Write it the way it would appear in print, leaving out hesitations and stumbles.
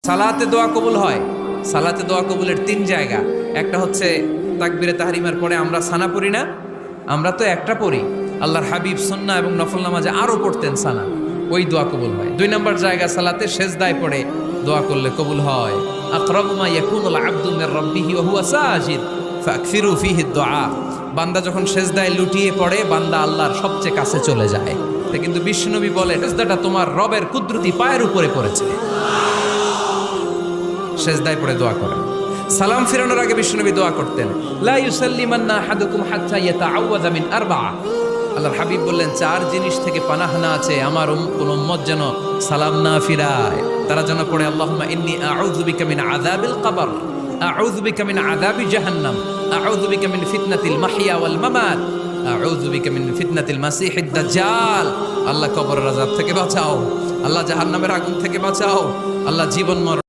সালাতে দোয়া কবুল হয়। সালাতে দোয়া কবুলের 3 জায়গা। একটা হচ্ছে তাকবীরে তাহরিমার পরে আমরা সানা পড়ি না, আমরা তো একটা পড়ি। আল্লাহর হাবিব সুন্নাহ এবং নফল নামাজে আরো পড়তেন সানা, ওই দোয়া কবুল হয়। 2 নম্বর জায়গা সালাতে সেজদায় পড়ে দোয়া করলে কবুল হয়। আকরাবু মা ইয়াকুনুল আবদু মির রাব্বিহি ওয়া হুয়া সাজিদ ফাকসিরু ফিহি দুআ। বান্দা যখন সেজদায় লুটিয়ে পড়ে, বান্দা আল্লাহর সবচেয়ে কাছে চলে যায়। কিন্তু বিশ্বনবী বলে, সেজদাটা তোমার রবের কুদরতি পায়ের উপরে পড়েছে। সেজদায় পড়ে দোয়া করেন। সালাম ফিরানোর আগে বিশ্বনবী দোয়া করতেন, লা ইউসাল্লিমান্না আহাদুকুম হাত্তা ইয়াতাআওয়াযা মিন আরবা'a। আল্লাহর হাবিব বললেন, 4 জিনিস থেকে পানাহ না আছে আমার কোন উম্মত যেন সালাম না ফিরায়। তারা যেন পড়ে, আল্লাহুম্মা ইন্নী আউযু বিকা মিন আযাবিল কবর, আউযু বিকা মিন আযাবি জাহান্নাম, আউযু বিকা মিন ফিতনাতিল মাহইয়া ওয়াল মামাত, আউযু বিকা মিন ফিতনাতিল মাসিহিদ দাজ্জাল। আল্লাহ কবরের আযাব থেকে বাঁচাও, আল্লাহ জাহান্নামের আগুন থেকে বাঁচাও, আল্লাহ জীবন মরণ